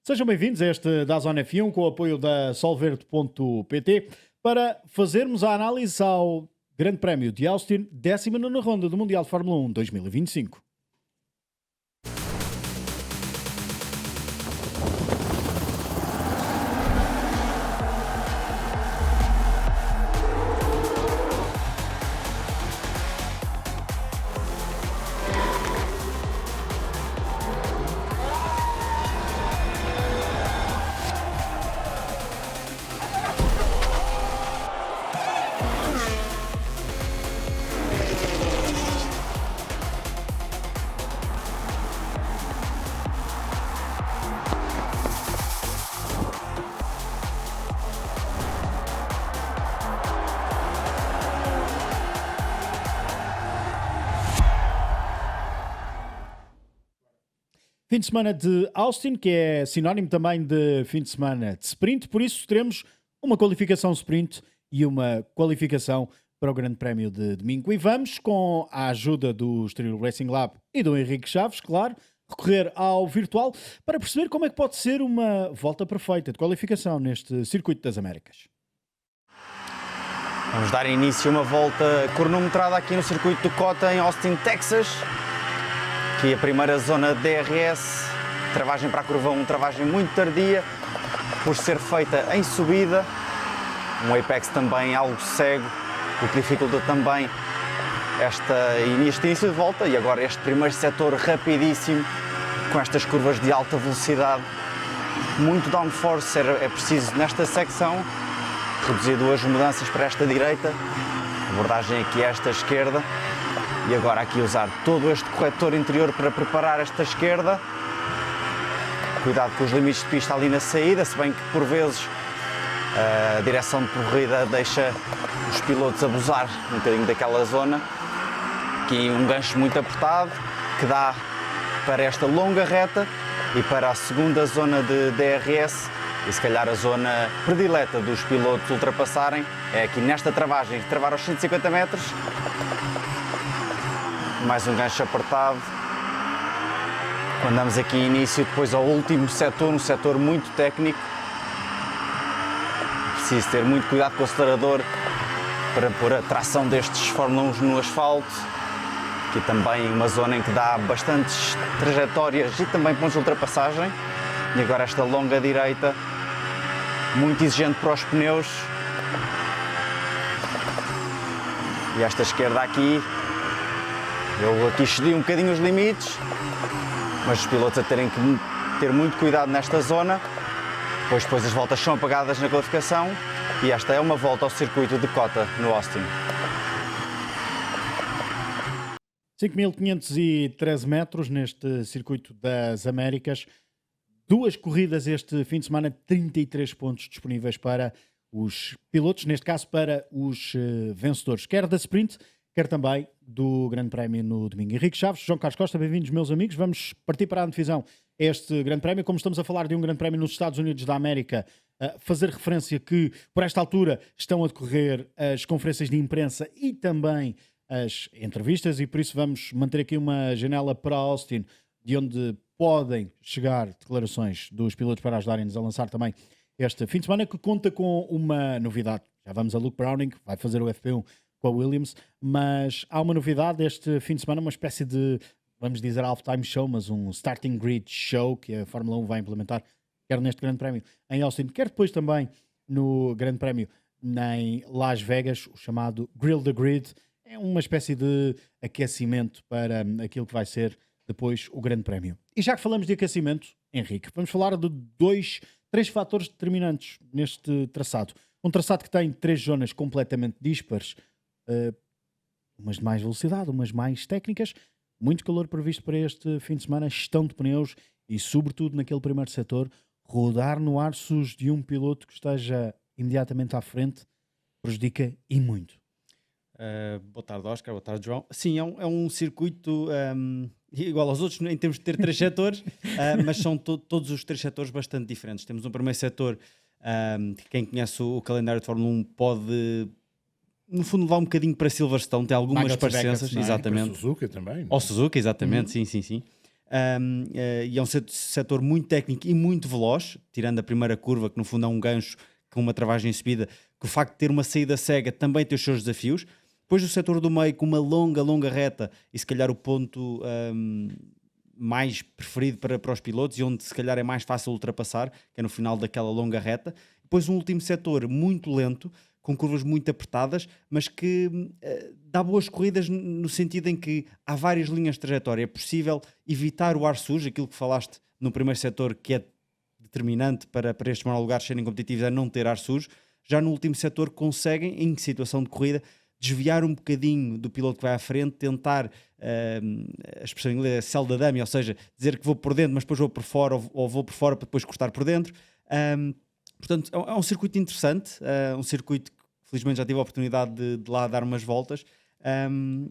Sejam bem-vindos a este da Zona F1 com o apoio da Solverde.pt para fazermos a análise ao Grande Prémio de Austin, 19ª ronda do Mundial de Fórmula 1 2025. Fim de semana de Austin, que é sinónimo também de fim de semana de sprint, por isso teremos uma qualificação sprint e uma qualificação para o Grande Prémio de domingo. E vamos, com a ajuda do Estoril Racing Lab e do Henrique Chaves, claro, recorrer ao virtual para perceber como é que pode ser uma volta perfeita de qualificação neste Circuito das Américas. Vamos dar início a uma volta cronometrada aqui no circuito de Cota, em Austin, Texas. Aqui a primeira zona de DRS, travagem para a curva 1, travagem muito tardia, por ser feita em subida. Um apex também algo cego, o que dificulta também este início de volta. E agora este primeiro setor rapidíssimo, com estas curvas de alta velocidade. Muito downforce é preciso nesta secção. Reduzir duas mudanças para esta direita, abordagem aqui a esta esquerda. E agora aqui usar todo este corretor interior para preparar esta esquerda. Cuidado com os limites de pista ali na saída, se bem que por vezes a direção de corrida deixa os pilotos abusar um bocadinho daquela zona. Aqui um gancho muito apertado que dá para esta longa reta e para a segunda zona de DRS. E se calhar a zona predileta dos pilotos ultrapassarem é aqui nesta travagem, travar aos 150 metros. Mais um gancho apertado. Quando damos aqui início depois ao último setor, um setor muito técnico. Preciso ter muito cuidado com o acelerador para pôr a tração destes Fórmula 1 no asfalto. Aqui também uma zona em que dá bastantes trajetórias e também pontos de ultrapassagem. E agora esta longa direita, muito exigente para os pneus. E esta esquerda aqui, eu aqui excedi um bocadinho os limites, mas os pilotos a terem que ter muito cuidado nesta zona, pois depois as voltas são apagadas na qualificação e esta é uma volta ao circuito de Cota, no Austin. 5.513 metros neste Circuito das Américas. Duas corridas este fim de semana, 33 pontos disponíveis para os pilotos, neste caso para os vencedores, quer da sprint, quer também do Grande Prémio no domingo. Henrique Chaves, João Carlos Costa, bem-vindos, meus amigos. Vamos partir para a antevisão a este Grande Prémio. Como estamos a falar de um Grande Prémio nos Estados Unidos da América, fazer referência que, por esta altura, estão a decorrer as conferências de imprensa e também as entrevistas, e por isso vamos manter aqui uma janela para Austin, de onde podem chegar declarações dos pilotos para ajudarem-nos a lançar também este fim de semana, que conta com uma novidade. Já vamos a Luke Browning, vai fazer o FP1 com a Williams, mas há uma novidade este fim de semana, uma espécie de, vamos dizer, halftime show, mas um starting grid show que a Fórmula 1 vai implementar, quer neste Grande Prémio em Austin, quer depois também no Grande Prémio em Las Vegas, o chamado Grill the Grid. É uma espécie de aquecimento para aquilo que vai ser depois o Grande Prémio. E já que falamos de aquecimento, Henrique, vamos falar de três fatores determinantes neste traçado. Um traçado que tem três zonas completamente dispares, umas de mais velocidade, umas mais técnicas, muito calor previsto para este fim de semana, gestão de pneus e, sobretudo, naquele primeiro setor, rodar no ar sujo de um piloto que esteja imediatamente à frente prejudica e muito. Boa tarde, Oscar. Boa tarde, João. Sim, é um circuito igual aos outros em termos de ter três setores, mas são todos os três setores bastante diferentes. Temos um primeiro setor, quem conhece o calendário de Fórmula 1 pode, no fundo, levar um bocadinho para Silverstone, tem algumas parecenças. É? Exatamente. Para Suzuka também. Ou Suzuka, exatamente, sim. e é um setor muito técnico e muito veloz, tirando a primeira curva, que no fundo é um gancho com uma travagem em subida, que o facto de ter uma saída cega também tem os seus desafios. Depois o setor do meio com uma longa reta e se calhar o ponto mais preferido para os pilotos e onde se calhar é mais fácil ultrapassar, que é no final daquela longa reta. Depois um último setor muito lento, com curvas muito apertadas, mas que dá boas corridas no sentido em que há várias linhas de trajetória. É possível evitar o ar sujo, aquilo que falaste no primeiro setor, que é determinante para estes monolugares serem competitivos, é não ter ar sujo. Já no último setor conseguem, em situação de corrida, desviar um bocadinho do piloto que vai à frente, tentar, a expressão em inglês é sell the dummy, ou seja, dizer que vou por dentro, mas depois vou por fora, ou vou por fora para depois cortar por dentro. Portanto, é um circuito interessante, um circuito que felizmente já tive a oportunidade de lá dar umas voltas,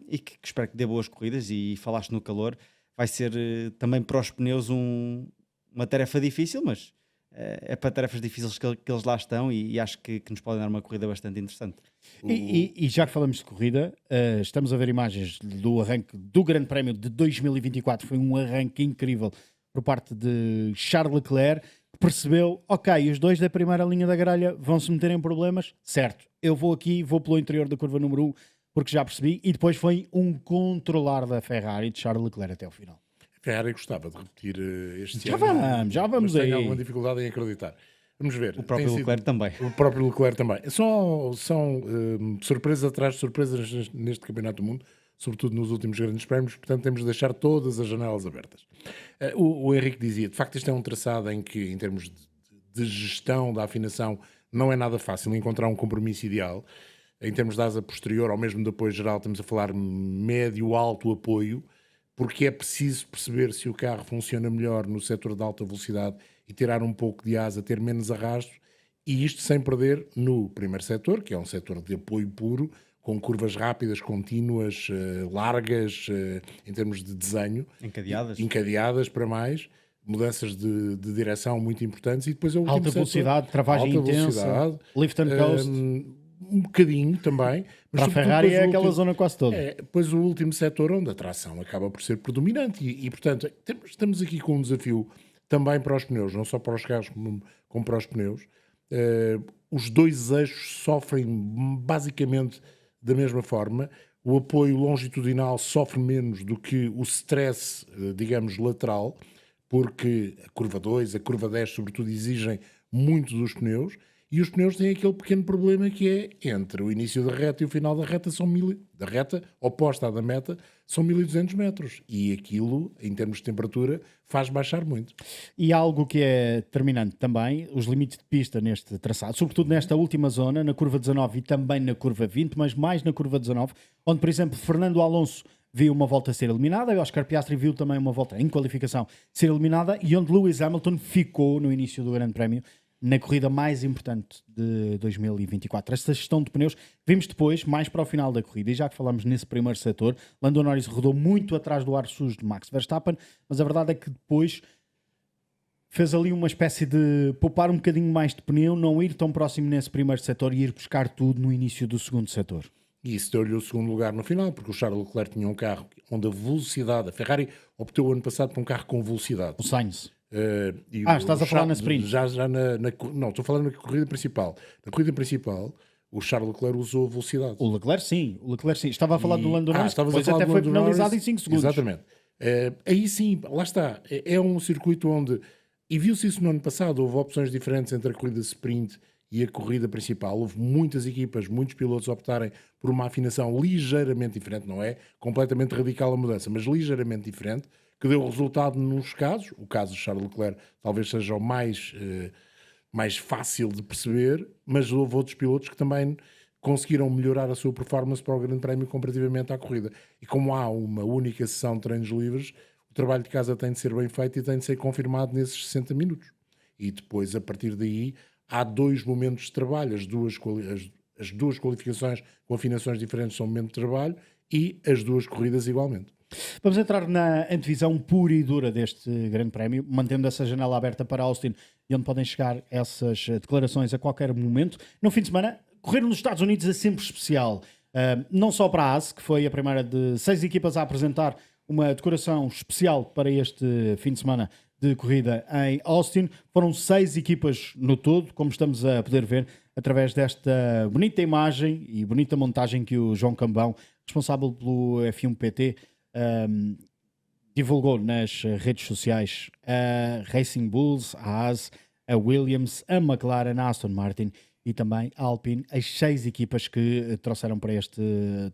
e que espero que dê boas corridas. E falaste no calor, vai ser também para os pneus uma tarefa difícil, mas é para tarefas difíceis que eles lá estão, e acho que nos podem dar uma corrida bastante interessante. E já que falamos de corrida, estamos a ver imagens do arranque do Grande Prémio de 2024. Foi um arranque incrível por parte de Charles Leclerc, que percebeu, ok, os dois da primeira linha da grelha vão se meter em problemas, certo, eu vou pelo interior da curva número 1, porque já percebi, e depois foi um controlar da Ferrari de Charles Leclerc até o final. A Ferrari gostava de repetir este Já ano. Já vamos mas aí. tenho alguma dificuldade em acreditar. Vamos ver. O próprio Leclerc também. O próprio Leclerc também. São surpresas atrás de surpresas neste Campeonato do Mundo, sobretudo nos últimos grandes prémios, portanto temos de deixar todas as janelas abertas. O Henrique dizia, de facto, isto é um traçado em que, em termos de gestão da afinação, não é nada fácil encontrar um compromisso ideal. Em termos de asa posterior, ou mesmo de apoio geral, estamos a falar médio-alto apoio, porque é preciso perceber se o carro funciona melhor no setor de alta velocidade e tirar um pouco de asa, ter menos arrasto, e isto sem perder no primeiro setor, que é um setor de apoio puro, com curvas rápidas, contínuas, largas, em termos de desenho. Encadeadas para mais, mudanças de direção muito importantes, e depois é o alta velocidade, travagem intensa, lift and coast. Um bocadinho também. Mas para a Ferrari é aquela zona quase toda. Depois o último setor onde a tração acaba por ser predominante e portanto, estamos aqui com um desafio também para os pneus, não só para os carros como para os pneus. Os dois eixos sofrem basicamente da mesma forma. O apoio longitudinal sofre menos do que o stress, digamos, lateral, porque a curva 2, a curva 10, sobretudo, exigem muito dos pneus. E os pneus têm aquele pequeno problema que é entre o início da reta e o final da reta, da reta oposta à da meta, são 1200 metros. E aquilo, em termos de temperatura, faz baixar muito. E algo que é determinante também, os limites de pista neste traçado, sobretudo nesta última zona, na curva 19 e também na curva 20, mas mais na curva 19, onde, por exemplo, Fernando Alonso viu uma volta ser eliminada, e Oscar Piastri viu também uma volta em qualificação ser eliminada, e onde Lewis Hamilton ficou no início do Grande Prémio, na corrida mais importante de 2024. Esta gestão de pneus vimos depois, mais para o final da corrida, e já que falamos nesse primeiro setor, Lando Norris rodou muito atrás do ar sujo de Max Verstappen, mas a verdade é que depois fez ali uma espécie de poupar um bocadinho mais de pneu, não ir tão próximo nesse primeiro setor e ir buscar tudo no início do segundo setor. E isso deu-lhe o segundo lugar no final, porque o Charles Leclerc tinha um carro onde a velocidade, a Ferrari optou ano passado por um carro com velocidade. O Sainz. Estás a falar na sprint? Não, estou falando na corrida principal. Na corrida principal, o Charles Leclerc usou velocidade. O Leclerc sim. Estava a falar do Lando Norris, depois até foi penalizado em 5 segundos. Exatamente. Aí sim, lá está. É um circuito onde, e viu-se isso no ano passado, houve opções diferentes entre a corrida sprint e a corrida principal. Houve muitas equipas, muitos pilotos optarem por uma afinação ligeiramente diferente, não é completamente radical a mudança, mas ligeiramente diferente, que deu resultado nos casos. O caso de Charles Leclerc talvez seja o mais fácil de perceber, mas houve outros pilotos que também conseguiram melhorar a sua performance para o Grande Prémio comparativamente à corrida. E como há uma única sessão de treinos livres, o trabalho de casa tem de ser bem feito e tem de ser confirmado nesses 60 minutos. E depois, a partir daí, há 2 momentos de trabalho. As duas qualificações com afinações diferentes são um momento de trabalho, e as 2 corridas igualmente. Vamos entrar na antevisão pura e dura deste Grande Prémio, mantendo essa janela aberta para Austin, e onde podem chegar essas declarações a qualquer momento. No fim de semana, correr nos Estados Unidos é sempre especial. Não só para a AS, que foi a primeira de 6 equipas a apresentar uma decoração especial para este fim de semana de corrida em Austin. Foram 6 equipas no todo, como estamos a poder ver através desta bonita imagem e bonita montagem que o João Cambão, responsável pelo F1 PT, divulgou nas redes sociais. A Racing Bulls, a Haas, a Williams, a McLaren, a Aston Martin e também a Alpine, as 6 equipas que trouxeram para este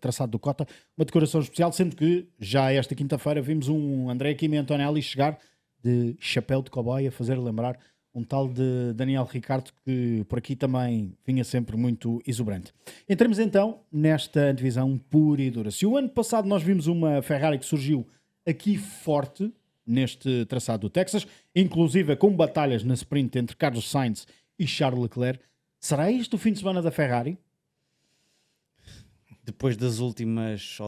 traçado do Cota uma decoração especial, sendo que já esta quinta-feira vimos um André Kimi Antonelli chegar de chapéu de cowboy a fazer lembrar um tal de Daniel Ricciardo, que por aqui também vinha sempre muito exuberante. Entramos então nesta divisão pura e dura. Se o ano passado nós vimos uma Ferrari que surgiu aqui forte neste traçado do Texas, inclusive com batalhas na sprint entre Carlos Sainz e Charles Leclerc, será este o fim de semana da Ferrari? Depois das últimas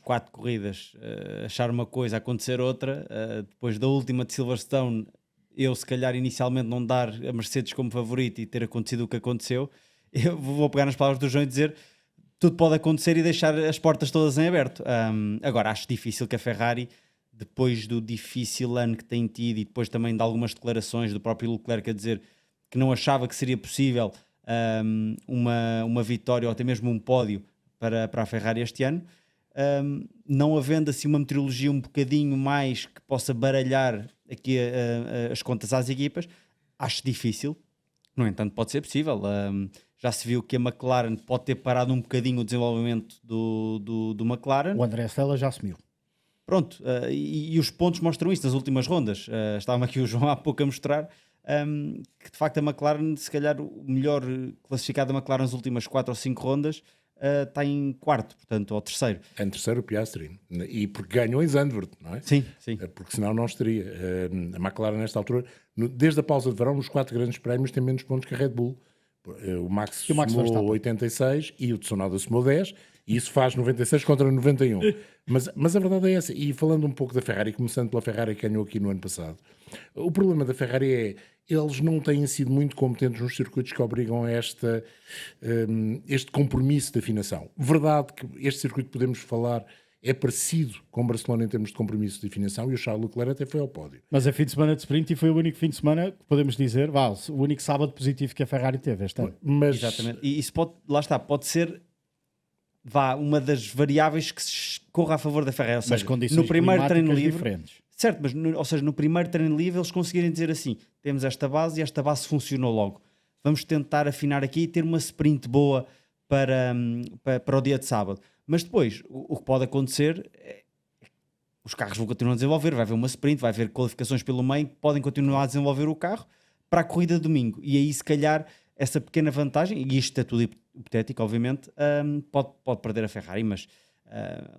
4 corridas, achar uma coisa, acontecer outra, depois da última de Silverstone, eu se calhar inicialmente não dar a Mercedes como favorito e ter acontecido o que aconteceu, eu vou pegar nas palavras do João e dizer tudo pode acontecer e deixar as portas todas em aberto. Agora, acho difícil que a Ferrari, depois do difícil ano que tem tido e depois também de algumas declarações do próprio Leclerc a dizer que não achava que seria possível uma vitória ou até mesmo um pódio para a Ferrari este ano, não havendo assim uma meteorologia um bocadinho mais que possa baralhar aqui as contas às equipas, acho difícil. No entanto, pode ser possível. Já se viu que a McLaren pode ter parado um bocadinho o desenvolvimento do McLaren. O André Stella já assumiu. Pronto, e os pontos mostram isso nas últimas rondas. Estava aqui o João há pouco a mostrar que de facto a McLaren, se calhar o melhor classificado da McLaren nas últimas 4 ou 5 rondas, está em quarto, portanto, ou terceiro. Em terceiro, o Piastri. E porque ganhou em Zandvoort, não é? Sim, sim. Porque senão não estaria. A McLaren, nesta altura, desde a pausa de verão, nos 4 grandes prémios, tem menos pontos que a Red Bull. O Max somou 86 e o Tsunoda somou 10, e isso faz 96 contra 91. Mas a verdade é essa. E falando um pouco da Ferrari, começando pela Ferrari que ganhou aqui no ano passado, o problema da Ferrari é eles não têm sido muito competentes nos circuitos que obrigam a este compromisso de afinação. Verdade que este circuito, podemos falar, é parecido com Barcelona em termos de compromisso de afinação, e o Charles Leclerc até foi ao pódio. Mas é fim de semana de sprint e foi o único fim de semana que podemos dizer, o único sábado positivo que a Ferrari teve este ano. Exatamente. E isso pode, lá está, pode ser uma das variáveis que se corra a favor da Ferrari. Ou seja, no primeiro treino livre, diferentes. Certo, mas ou seja, no primeiro treino livre eles conseguirem dizer assim, temos esta base e esta base funcionou logo. Vamos tentar afinar aqui e ter uma sprint boa para o dia de sábado. Mas depois, o que pode acontecer é os carros vão continuar a desenvolver, vai haver uma sprint, vai haver qualificações pelo meio, podem continuar a desenvolver o carro para a corrida de domingo. E aí, se calhar, essa pequena vantagem, e isto é tudo hipotético, obviamente, pode perder a Ferrari, mas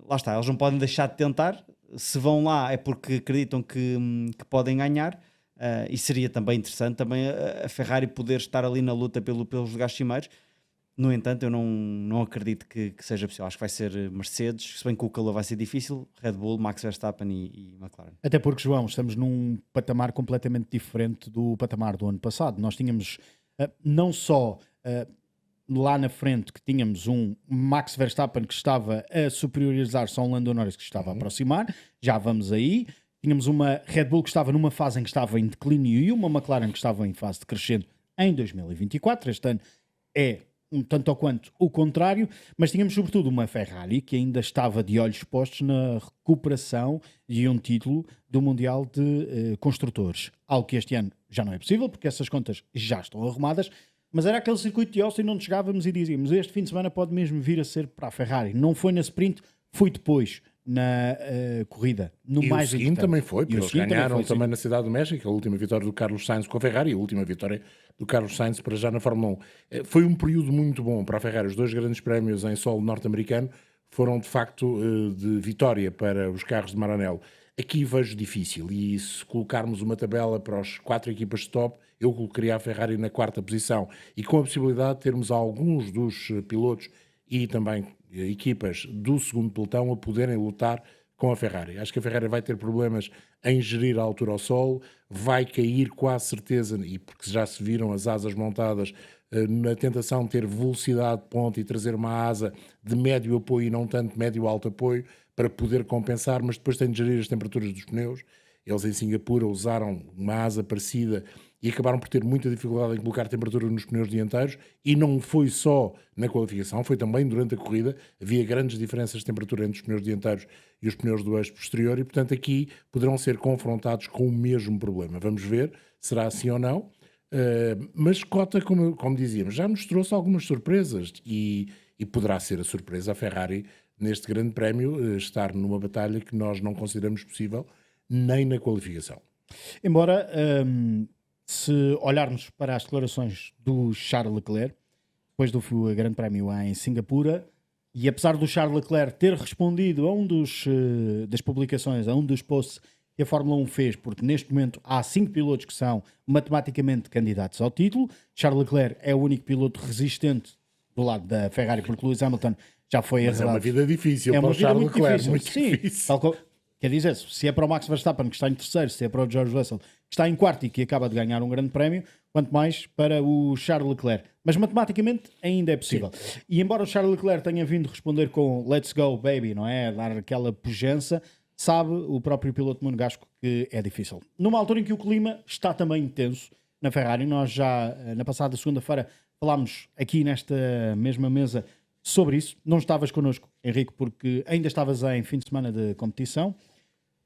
lá está, eles não podem deixar de tentar. Se vão lá é porque acreditam que podem ganhar, e seria também interessante também a Ferrari poder estar ali na luta pelos lugares cimeiros. No entanto, eu não acredito que seja possível. Acho que vai ser Mercedes, se bem que o calor vai ser difícil, Red Bull, Max Verstappen e McLaren. Até porque, João, estamos num patamar completamente diferente do patamar do ano passado. Nós tínhamos não só lá na frente que tínhamos um Max Verstappen que estava a superiorizar-se a um Lando Norris que estava a aproximar, já vamos aí. Tínhamos uma Red Bull que estava numa fase em que estava em declínio e uma McLaren que estava em fase de crescendo em 2024. Este ano é um tanto ou quanto o contrário, mas tínhamos sobretudo uma Ferrari que ainda estava de olhos postos na recuperação de um título do Mundial de Construtores. Algo que este ano já não é possível, porque essas contas já estão arrumadas, mas era aquele circuito de Austin onde chegávamos e dizíamos este fim de semana pode mesmo vir a ser para a Ferrari. Não foi na sprint, foi depois na corrida. No e mais o seguinte também foi, porque eles ganharam também sim. na Cidade do México, a última vitória do Carlos Sainz com a Ferrari, a última vitória do Carlos Sainz para já na Fórmula 1. Foi um período muito bom para a Ferrari. Os 2 grandes prémios em solo norte-americano foram de facto de vitória para os carros de Maranello. Aqui vejo difícil, e se colocarmos uma tabela para as 4 equipas de top, eu colocaria a Ferrari na 4ª posição, e com a possibilidade de termos alguns dos pilotos e também equipas do segundo pelotão a poderem lutar com a Ferrari. Acho que a Ferrari vai ter problemas em gerir a altura ao solo, vai cair quase certeza, e porque já se viram as asas montadas, na tentação de ter velocidade de ponta e trazer uma asa de médio apoio e não tanto médio-alto apoio, para poder compensar, mas depois tem de gerir as temperaturas dos pneus. Eles em Singapura usaram uma asa parecida e acabaram por ter muita dificuldade em colocar temperatura nos pneus dianteiros, e não foi só na qualificação, foi também durante a corrida. Havia grandes diferenças de temperatura entre os pneus dianteiros e os pneus do eixo posterior, e portanto aqui poderão ser confrontados com o mesmo problema. Vamos ver, será assim ou não. Mas Cota, como dizíamos, já nos trouxe algumas surpresas, e poderá ser a surpresa a Ferrari neste grande prémio estar numa batalha que nós não consideramos possível nem na qualificação. Embora, se olharmos para as declarações do Charles Leclerc, depois do grande prémio em Singapura, e apesar do Charles Leclerc ter respondido a das publicações, a um dos posts que a Fórmula 1 fez, porque neste momento há 5 pilotos que são matematicamente candidatos ao título. Charles Leclerc é o único piloto resistente do lado da Ferrari, porque Lewis Hamilton já foi Mas é uma vida difícil é para uma o vida Charles muito Leclerc, difícil. muito Sim, difícil. quer dizer, se é para o Max Verstappen, que está em terceiro, se é para o George Russell, que está em quarto e que acaba de ganhar um grande prémio, quanto mais para o Charles Leclerc. Mas matematicamente ainda é possível. Sim. E embora o Charles Leclerc tenha vindo responder com "Let's go, baby", não é? Dar aquela pujança, sabe o próprio piloto monegasco que é difícil. Numa altura em que o clima está também intenso na Ferrari, nós já na passada segunda-feira falámos aqui nesta mesma mesa sobre isso. Não estavas connosco, Henrique, porque ainda estavas em fim de semana de competição.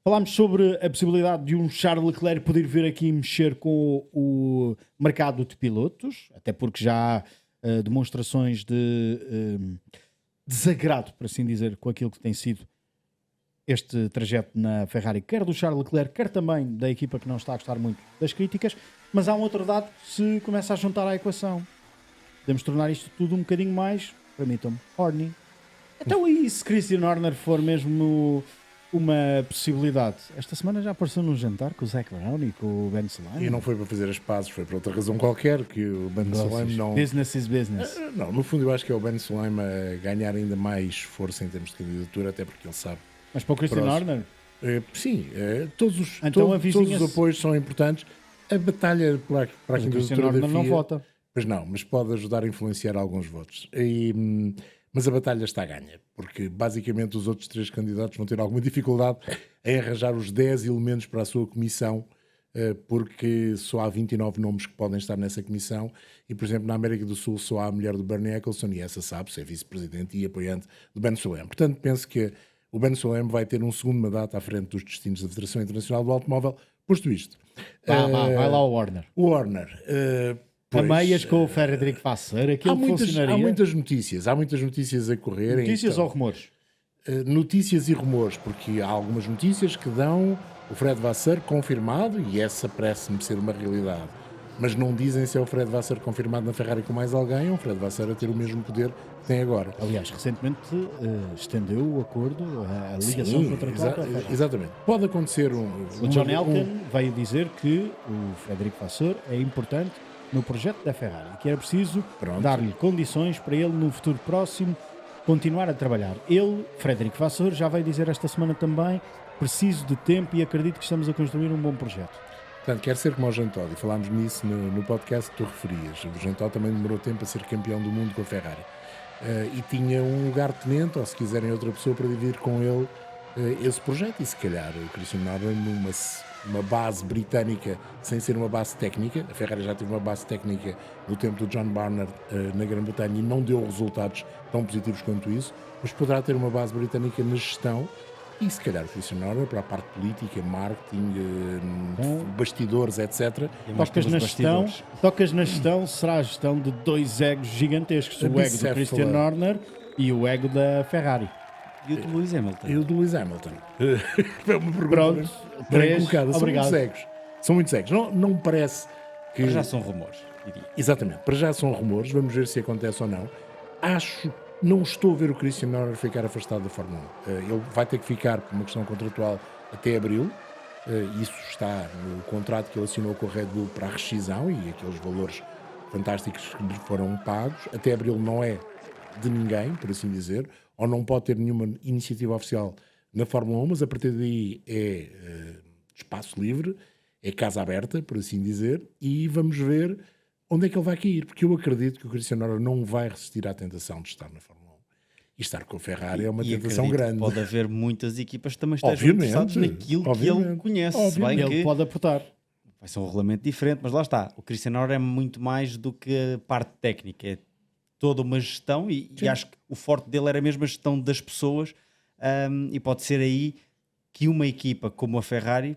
Falámos sobre a possibilidade de um Charles Leclerc poder vir aqui mexer com o mercado de pilotos, até porque já há demonstrações de desagrado, por assim dizer, com aquilo que tem sido este trajeto na Ferrari, quer do Charles Leclerc, quer também da equipa que não está a gostar muito das críticas. Mas há um outro dado que se começa a juntar à equação. Podemos tornar isto tudo um bocadinho mais, permitam-me, horny. Então, e se Christian Horner for mesmo uma possibilidade? Esta semana já apareceu num jantar com o Zac Brown e com o Ben Sulayem. E não foi para fazer as pazes, foi por outra razão qualquer, que o Ben Sulayem não... Business is business. Não, no fundo eu acho que é o Ben Sulayem a ganhar ainda mais força em termos de candidatura, até porque ele sabe. Mas para o Christian Horner? Sim, todos os apoios são importantes. A batalha para a candidatura da FIA... não vota. Pois não, mas pode ajudar a influenciar alguns votos. Mas a batalha está a ganha, porque basicamente os outros 3 candidatos vão ter alguma dificuldade em arranjar os 10 elementos para a sua comissão, porque só há 29 nomes que podem estar nessa comissão, e por exemplo na América do Sul só há a mulher do Bernie Ecclestone, e essa sabe-se, é vice-presidente e apoiante do Ben Sulayem. Portanto, penso que o Ben Sulayem vai ter um segundo mandato à frente dos destinos da Federação Internacional do Automóvel. Posto isto... vai lá o Warner. O Warner... a meias com o Frederico Vasseur, aquilo funcionaria. Há muitas notícias a correr. Notícias ou rumores? Notícias e rumores, porque há algumas notícias que dão o Fred Vasseur confirmado, e essa parece-me ser uma realidade. Mas não dizem se é o Fred Vasseur confirmado na Ferrari com mais alguém, ou o Fred Vasseur a ter o mesmo poder que tem agora. Aliás, recentemente estendeu o acordo, a ligação contratual para a Ferrari. Exatamente. Pode acontecer o John Elkann veio dizer que o Frederico Vasseur é importante no projeto da Ferrari, que era preciso dar-lhe condições para ele no futuro próximo continuar a trabalhar. Ele, Frederico Vasseur, já veio dizer esta semana também: preciso de tempo e acredito que estamos a construir um bom projeto. Portanto, quer ser como o Jean Todt, e falámos nisso no podcast que tu referias. O Jean Todt também demorou tempo a ser campeão do mundo com a Ferrari. E tinha um lugar-tenente, ou se quiserem outra pessoa, para dividir com ele esse projeto. E se calhar o Christian Horner numa base britânica, sem ser uma base técnica. A Ferrari já teve uma base técnica no tempo do John Barnard na Grã-Bretanha e não deu resultados tão positivos quanto isso, mas poderá ter uma base britânica na gestão. E se calhar o Christian Horner para a parte política, marketing, bastidores, etc. Tocas na gestão, será a gestão de 2 egos gigantescos, o ego do Christian Horner e o ego da Ferrari. E o do Lewis Hamilton. É uma pergunta bem colocada. São muitos egos. Não me parece que... Para já são rumores. Exatamente. Para já são rumores. Vamos ver se acontece ou não. Não estou a ver o Christian Horner ficar afastado da Fórmula 1. Ele vai ter que ficar por uma questão contratual até abril. Isso está no contrato que ele assinou com a Red Bull para a rescisão e aqueles valores fantásticos que lhe foram pagos. Até abril não é de ninguém, por assim dizer, ou não pode ter nenhuma iniciativa oficial na Fórmula 1, mas a partir daí é espaço livre, é casa aberta, por assim dizer, e vamos ver onde é que ele vai cair, porque eu acredito que o Christian Horner não vai resistir à tentação de estar na Fórmula 1. E estar com a Ferrari é uma E tentação acredito que grande. pode haver muitas equipas que também estejam Obviamente, interessadas naquilo que ele obviamente, conhece. Se bem obviamente. Ele que pode aportar. vai ser um regulamento diferente, mas lá está. O Christian Horner é muito mais do que a parte técnica. É toda uma gestão e acho que o forte dele era mesmo a gestão das pessoas, e pode ser aí que uma equipa como a Ferrari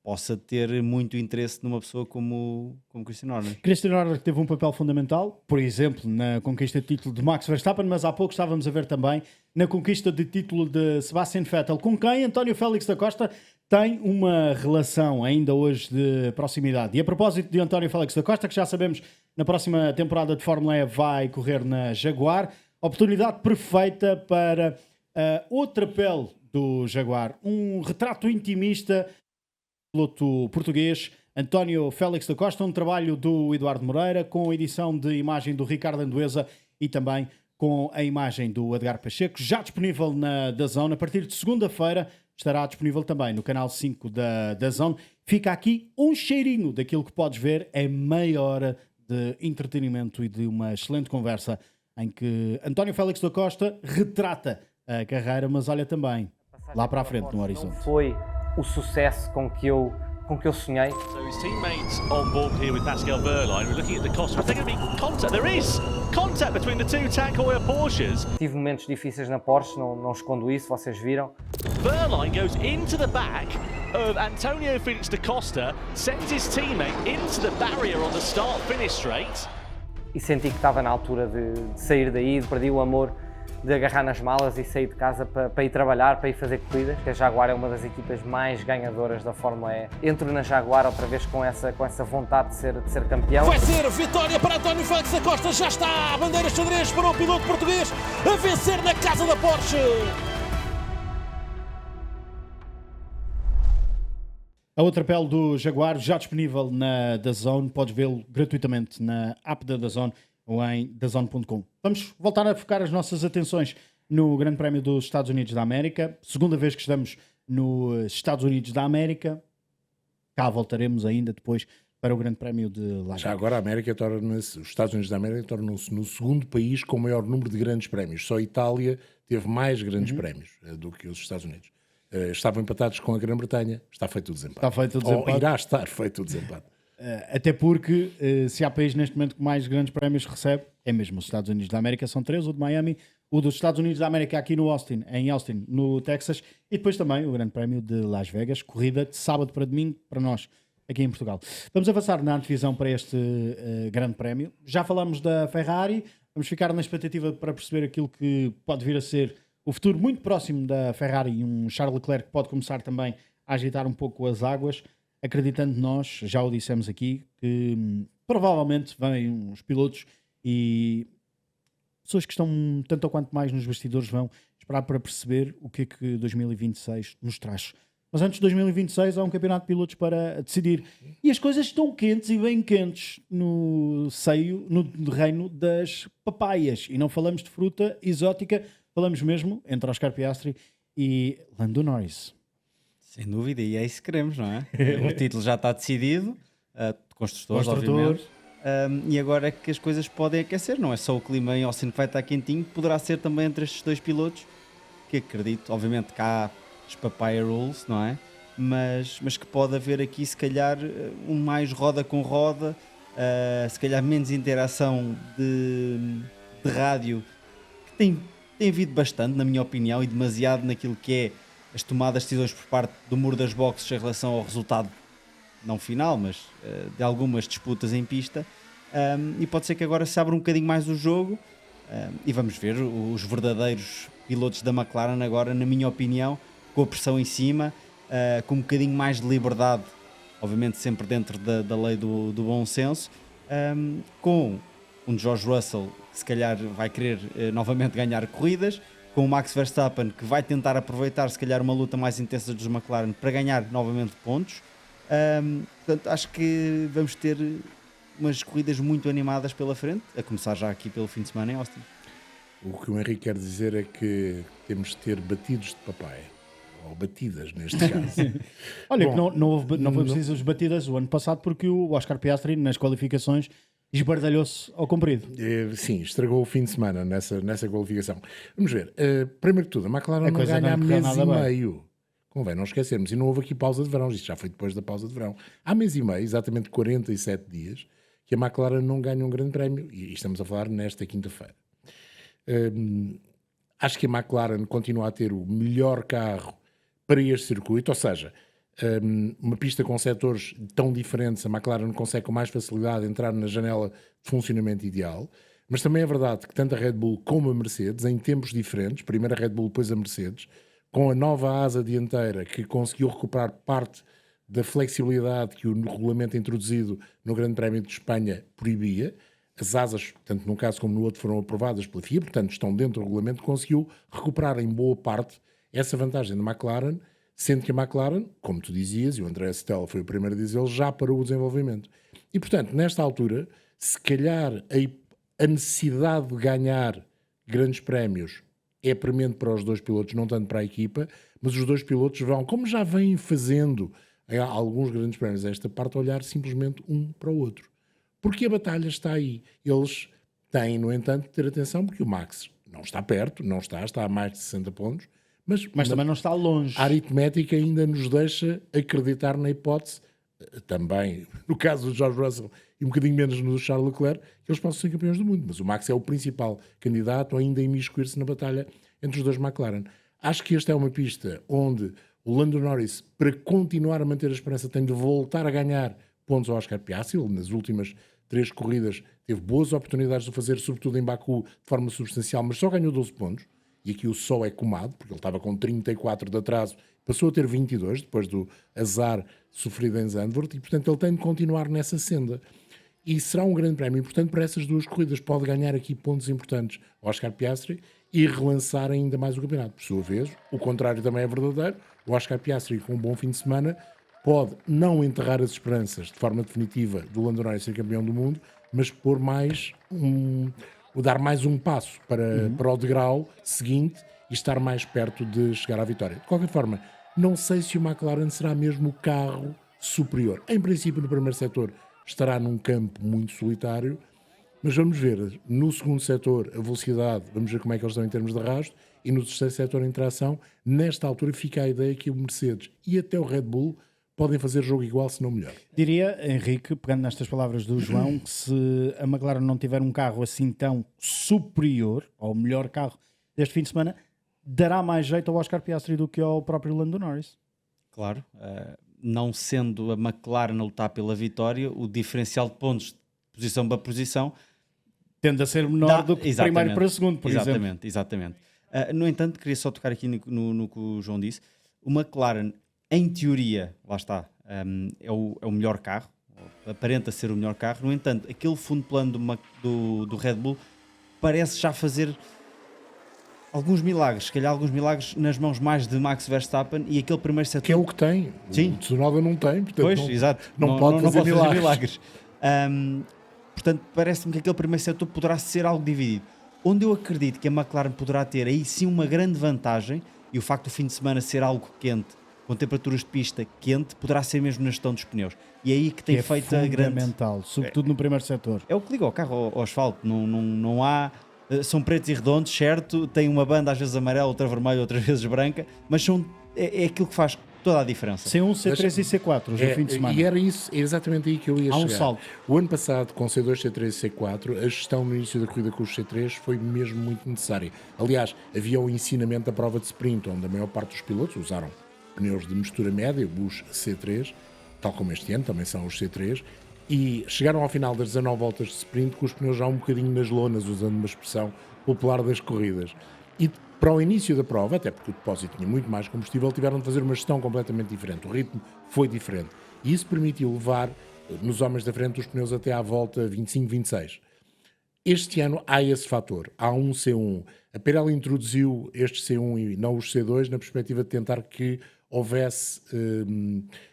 possa ter muito interesse numa pessoa como Christian Horner. Christian Horner teve um papel fundamental, por exemplo, na conquista de título de Max Verstappen, mas há pouco estávamos a ver também na conquista de título de Sebastian Vettel, com quem António Félix da Costa tem uma relação ainda hoje de proximidade. E a propósito de António Félix da Costa, que já sabemos na próxima temporada de Fórmula E vai correr na Jaguar, oportunidade perfeita para outra pele do Jaguar, um retrato intimista do piloto português António Félix da Costa, um trabalho do Eduardo Moreira, com a edição de imagem do Ricardo Andueza e também com a imagem do Edgar Pacheco, já disponível na DAZN. A partir de segunda-feira estará disponível também no canal 5 da DAZN. Fica aqui um cheirinho daquilo que podes ver, é meia hora de entretenimento e de uma excelente conversa em que António Félix da Costa retrata a carreira, mas olha também lá para a frente no horizonte. Foi o sucesso com que eu sonhei. So his teammates on board here with Pascal Wehrlein. We're looking at the cost. Is there going to be contact? There is contact between the two Tank Heuer Porsches. Tive momentos difíceis na Porsche, não escondo isso, vocês viram. Wehrlein goes into the back of Antonio Felix da Costa, sends his teammate into the barrier on the start-finish straight. E senti que estava na altura de sair daí, perdi o amor de agarrar nas malas e sair de casa para ir trabalhar, para ir fazer corridas. A Jaguar é uma das equipas mais ganhadoras da Fórmula E. Entro na Jaguar outra vez com essa vontade de ser campeão. Vai ser vitória para António Félix da Costa, já está a bandeira xadrez para o piloto português a vencer na casa da Porsche. A outra pele do Jaguar já disponível na DAZN, podes vê-lo gratuitamente na app da DAZN ou em DAZN.com. Vamos voltar a focar as nossas atenções no Grande Prémio dos Estados Unidos da América. Segunda vez que estamos nos Estados Unidos da América. Cá voltaremos ainda depois para o Grande Prémio de Las Vegas. Já agora a América torna-se, os Estados Unidos da América tornam-se no segundo país com o maior número de grandes prémios. Só a Itália teve mais grandes prémios do que os Estados Unidos. Estavam empatados com a Grã-Bretanha. Está feito o desempate. Está feito o desempate. Ou irá estar feito o desempate. Até porque, se há país neste momento que mais grandes prémios recebe, é mesmo os Estados Unidos da América, são 3, o de Miami, o dos Estados Unidos da América aqui no em Austin, no Texas, e depois também o Grande Prémio de Las Vegas, corrida de sábado para domingo para nós, aqui em Portugal. Vamos avançar na antevisão para este Grande Prémio. Já falamos da Ferrari, vamos ficar na expectativa para perceber aquilo que pode vir a ser o futuro muito próximo da Ferrari e um Charles Leclerc que pode começar também a agitar um pouco as águas, acreditando nós, já o dissemos aqui, que provavelmente vêm os pilotos e pessoas que estão tanto ou quanto mais nos bastidores vão esperar para perceber o que é que 2026 nos traz. Mas antes de 2026 há um campeonato de pilotos para decidir. E as coisas estão quentes e bem quentes no seio, no reino das papaias. E não falamos de fruta exótica, falamos mesmo entre Oscar Piastri e Lando Norris. Sem dúvida, e é isso que queremos, não é? O título já está decidido, construtores, obviamente. E agora é que as coisas podem aquecer, não é só o clima em Austin que vai estar quentinho, poderá ser também entre estes dois pilotos, que acredito, obviamente que há os papaya rules, não é? Mas que pode haver aqui, se calhar, mais roda com roda, se calhar menos interação de rádio, que tem havido bastante, na minha opinião, e demasiado naquilo que é as tomadas de decisões por parte do muro das boxes em relação ao resultado, não final, mas de algumas disputas em pista, e pode ser que agora se abra um bocadinho mais o jogo, e vamos ver os verdadeiros pilotos da McLaren agora, na minha opinião, com a pressão em cima, com um bocadinho mais de liberdade, obviamente sempre dentro da lei do bom senso, com um George Russell que se calhar vai querer novamente ganhar corridas, com o Max Verstappen que vai tentar aproveitar se calhar uma luta mais intensa dos McLaren para ganhar novamente pontos. Portanto, acho que vamos ter umas corridas muito animadas pela frente, a começar já aqui pelo fim de semana em Austin. O que o Henrique quer dizer é que temos de ter batidos de papaya, ou batidas neste caso. Olha, Bom, que não foi preciso as batidas o ano passado porque o Oscar Piastri nas qualificações esbardalhou-se ao comprido. Sim, estragou o fim de semana nessa qualificação. Vamos ver. Primeiro que tudo, a McLaren A não coisa ganha há não correu mês nada e bem. meio. Convém não esquecermos. E não houve aqui pausa de verão. Isto já foi depois da pausa de verão. Há mês e meio, exatamente 47 dias, que a McLaren não ganha um grande prémio. E estamos a falar nesta quinta-feira. Acho que a McLaren continua a ter o melhor carro para este circuito. Ou seja, uma pista com setores tão diferentes, a McLaren consegue com mais facilidade entrar na janela de funcionamento ideal. Mas também é verdade que tanto a Red Bull como a Mercedes, em tempos diferentes, primeiro a Red Bull, depois a Mercedes, com a nova asa dianteira que conseguiu recuperar parte da flexibilidade que o regulamento introduzido no Grande Prémio de Espanha proibia, as asas, tanto num caso como no outro, foram aprovadas pela FIA, portanto estão dentro do regulamento, conseguiu recuperar em boa parte essa vantagem da McLaren, sendo que a McLaren, como tu dizias, e o André Stella foi o primeiro a dizer, já parou o desenvolvimento. E portanto, nesta altura, se calhar a necessidade de ganhar grandes prémios é premente para os dois pilotos, não tanto para a equipa, mas os dois pilotos vão, como já vêm fazendo em alguns grandes prémios a esta parte, olhar simplesmente um para o outro. Porque a batalha está aí. Eles têm, no entanto, de ter atenção, porque o Max não está perto, está a mais de 60 pontos, mas também não está longe. a aritmética ainda nos deixa acreditar na hipótese, também no caso do George Russell e um bocadinho menos no Charles Leclerc, que eles possam ser campeões do mundo. Mas o Max é o principal candidato ainda a imiscuir-se na batalha entre os dois McLaren. Acho que esta é uma pista onde o Lando Norris, para continuar a manter a esperança, tem de voltar a ganhar pontos ao Oscar Piastri. Ele, nas últimas 3 corridas, teve boas oportunidades de o fazer, sobretudo em Baku, de forma substancial, mas só ganhou 12 pontos. E aqui o só é comado, porque ele estava com 34 de atraso, passou a ter 22, depois do azar sofrido em Zandvoort, e portanto ele tem de continuar nessa senda. E será um grande prémio importante para essas duas corridas. Pode ganhar aqui pontos importantes ao Oscar Piastri e relançar ainda mais o campeonato. Por sua vez, o contrário também é verdadeiro. O Oscar Piastri, com um bom fim de semana, pode não enterrar as esperanças de forma definitiva do Lando Norris ser campeão do mundo, mas pôr mais dar mais um passo para o degrau seguinte e estar mais perto de chegar à vitória. De qualquer forma, não sei se o McLaren será mesmo o carro superior. Em princípio, no primeiro setor estará num campo muito solitário, mas vamos ver. No segundo setor, a velocidade, vamos ver como é que eles estão em termos de arrasto, e no terceiro setor, a interação. Nesta altura fica a ideia que o Mercedes e até o Red Bull podem fazer jogo igual, se não melhor. Diria, Henrique, pegando nestas palavras do João, que se a McLaren não tiver um carro assim tão superior, ou melhor carro deste fim de semana, dará mais jeito ao Oscar Piastri do que ao próprio Lando Norris. Claro, não sendo a McLaren a lutar pela vitória, o diferencial de pontos de posição para posição tende a ser menor do que exatamente, primeiro para segundo, por exemplo. Exatamente. No entanto, queria só tocar aqui no que o João disse. O McLaren, em teoria, lá está, é o melhor carro, aparenta ser o melhor carro. No entanto, aquele fundo plano do Red Bull parece já fazer alguns milagres, se calhar alguns milagres nas mãos mais de Max Verstappen, e aquele primeiro setor... Que é o que tem. Sim. O Tsunoda não tem, portanto pois, exato. não pode fazer milagres. Portanto, parece-me que aquele primeiro setor poderá ser algo dividido. Onde eu acredito que a McLaren poderá ter aí sim uma grande vantagem, e o facto do fim de semana ser algo quente, com temperaturas de pista quente, poderá ser mesmo na gestão dos pneus. E é aí que tem feito a grande... fundamental, sobretudo no primeiro setor. É o que liga o carro ao asfalto. Não há... São pretos e redondos, certo? Tem uma banda às vezes amarela, outra vermelha, outras vezes branca, mas é aquilo que faz toda a diferença. C1, C3 e C4, hoje no fim de semana. E era isso, é exatamente aí que eu ia Há um chegar. salto. O ano passado, com C2, C3 e C4, a gestão no início da corrida com os C3 foi mesmo muito necessária. Aliás, havia o ensinamento da prova de sprint, onde a maior parte dos pilotos usaram pneus de mistura média, os C3, tal como este ano, também são os C3, e chegaram ao final das 19 voltas de sprint com os pneus já um bocadinho nas lonas, usando uma expressão popular das corridas. E para o início da prova, até porque o depósito tinha muito mais combustível, tiveram de fazer uma gestão completamente diferente. O ritmo foi diferente. E isso permitiu levar, nos homens da frente, os pneus até à volta 25, 26. Este ano há esse fator. Há um C1. A Pirelli introduziu este C1 e não os C2 na perspectiva de tentar que houvesse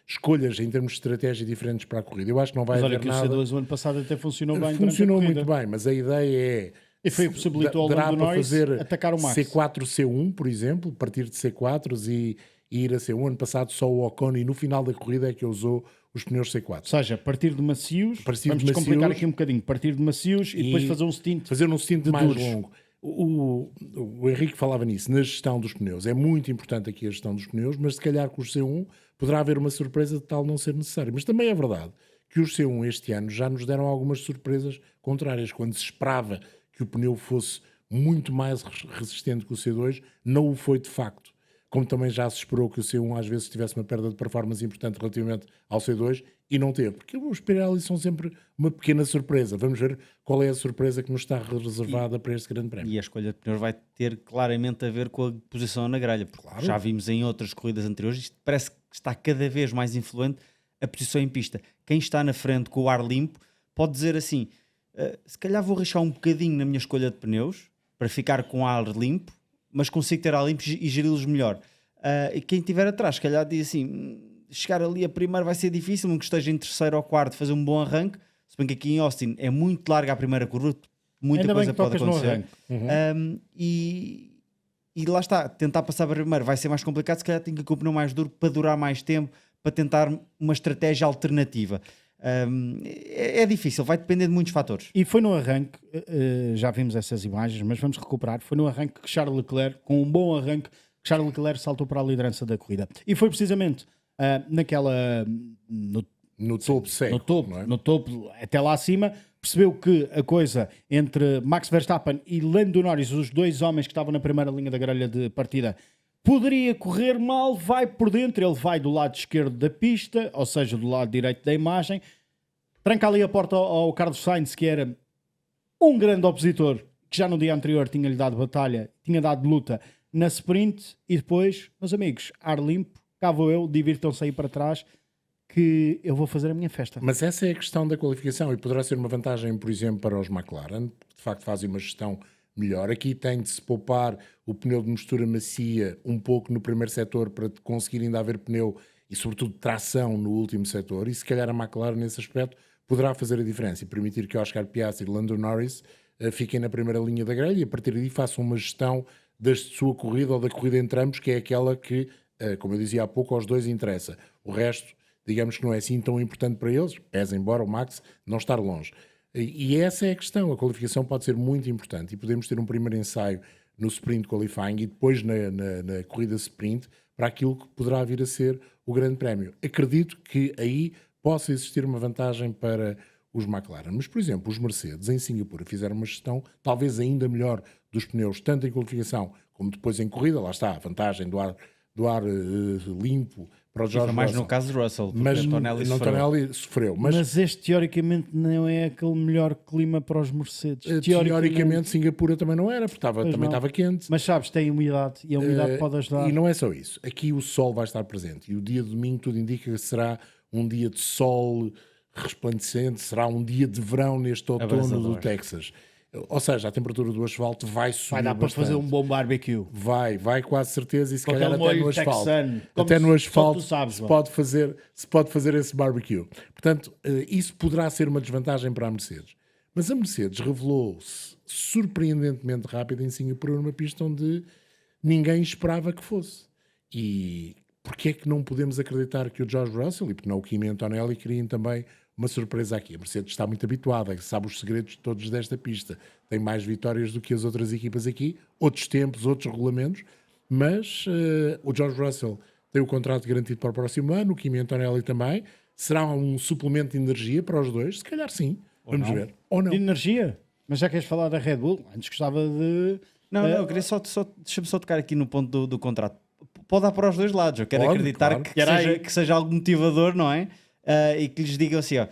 escolhas em termos de estratégia diferentes para a corrida. Eu acho que não vai mas olha haver que nada. o C2 o ano passado até funcionou bem. Funcionou muito bem, mas a ideia é... E foi o que possibilitou ao Lando Norris atacar o Max. C4, C1, por exemplo, partir de C4s e ir a C1. Ano passado só o Ocon, e no final da corrida é que usou os pneus Ou C4. seja, partir de macios, Partir vamos de descomplicar macios aqui um bocadinho, partir de macios e depois fazer um stint. Fazer um stint de mais duros. longo. O Henrique falava nisso, na gestão dos pneus. É muito importante aqui a gestão dos pneus, mas se calhar com os C1 poderá haver uma surpresa de tal não ser necessário. Mas também é verdade que os C1 este ano já nos deram algumas surpresas contrárias. Quando se esperava que o pneu fosse muito mais resistente que o C2, não o foi de facto. Como também já se esperou que o C1 às vezes tivesse uma perda de performance importante relativamente ao C2 e não teve. Porque os Pirelli são sempre uma pequena surpresa. Vamos ver qual é a surpresa que nos está reservada para este grande prémio. E a escolha de pneus vai ter claramente a ver com a posição na grelha, porque Claro. já vimos em outras corridas anteriores, isto parece que está cada vez mais influente a posição em pista. Quem está na frente com o ar limpo pode dizer assim, se calhar vou arriscar um bocadinho na minha escolha de pneus para ficar com ar limpo, mas consigo ter ar limpo e geri-los melhor. E quem estiver atrás, se calhar diz assim, chegar ali a primeiro vai ser difícil, um que esteja em terceiro ou quarto fazer um bom arranque, se bem que aqui em Austin é muito larga a primeira curva, muita Ainda bem coisa que pode tocas no acontecer. arranque. E lá está, tentar passar para primeiro vai ser mais complicado, se calhar tem que ir com o pneu mais duro para durar mais tempo, para tentar uma estratégia alternativa. É difícil, vai depender de muitos fatores. E foi no arranque, já vimos essas imagens, mas vamos recuperar. Foi no arranque que Charles Leclerc, com um bom arranque, que Charles Leclerc saltou para a liderança da corrida. E foi precisamente No topo seco, não é? no topo, até lá acima, percebeu que a coisa entre Max Verstappen e Lando Norris, os dois homens que estavam na primeira linha da grelha de partida, poderia correr mal, vai por dentro, ele vai do lado esquerdo da pista, ou seja, do lado direito da imagem, tranca ali a porta ao Carlos Sainz, que era um grande opositor, que já no dia anterior tinha-lhe dado batalha, tinha dado luta na sprint, e depois, meus amigos, ar limpo, cá vou eu, divirtam-se aí para trás, que eu vou fazer a minha festa. Mas essa é a questão da qualificação e poderá ser uma vantagem, por exemplo, para os McLaren, que de facto fazem uma gestão melhor. Aqui tem de se poupar o pneu de mistura macia um pouco no primeiro setor para conseguir ainda haver pneu e sobretudo tração no último setor, e se calhar a McLaren nesse aspecto poderá fazer a diferença e permitir que Oscar Piastri e Lando Norris fiquem na primeira linha da grelha e a partir daí façam uma gestão da sua corrida ou da corrida entre ambos, que é aquela que, como eu dizia há pouco, aos dois interessa. O resto, digamos que não é assim tão importante para eles, pese embora o Max não estar longe. E essa é a questão, a qualificação pode ser muito importante e podemos ter um primeiro ensaio no sprint qualifying e depois na corrida sprint para aquilo que poderá vir a ser o grande prémio. Acredito que aí possa existir uma vantagem para os McLaren. Mas, por exemplo, os Mercedes em Singapura fizeram uma gestão talvez ainda melhor dos pneus, tanto em qualificação como depois em corrida. Lá está a vantagem do ar limpo para o George mais Russell. no caso de Russell, porque Mas Antonelli não sofreu. Antonelli sofreu. Mas este teoricamente não é aquele melhor clima para os Mercedes. Teoricamente Singapura também não era, porque também não. estava quente. Mas sabes, tem umidade e a umidade pode ajudar. E não é só isso. Aqui o sol vai estar presente. E o dia de domingo tudo indica que será um dia de sol resplandecente, será um dia de verão neste outono Abrasador. do Texas. Ou seja, a temperatura do asfalto vai subir Vai dar para bastante. fazer um bom barbecue. Vai quase certeza e se Com calhar aquele até molho no asfalto. texano, como Até no só asfalto tu sabes, se João. pode fazer esse barbecue. Portanto, isso poderá ser uma desvantagem para a Mercedes. Mas a Mercedes revelou-se surpreendentemente rápida em Singapura numa pista onde ninguém esperava que fosse. E porquê é que não podemos acreditar que o George Russell e porque não o Kimi Antonelli criem também uma surpresa aqui? A Mercedes está muito habituada, sabe os segredos todos desta pista. Tem mais vitórias do que as outras equipas aqui, outros tempos, outros regulamentos, mas o George Russell tem o contrato garantido para o próximo ano, o Kimi Antonelli também. Será um suplemento de energia para os dois? Se calhar sim. Vamos ver. Ou não. De energia. Mas já queres falar da Red Bull? Antes gostava de... Não, eu queria deixa-me só tocar aqui no ponto do contrato. Pode dar para os dois lados. Eu quero Pode, acreditar claro. que seja algo motivador, não é? E que lhes digam assim, ó,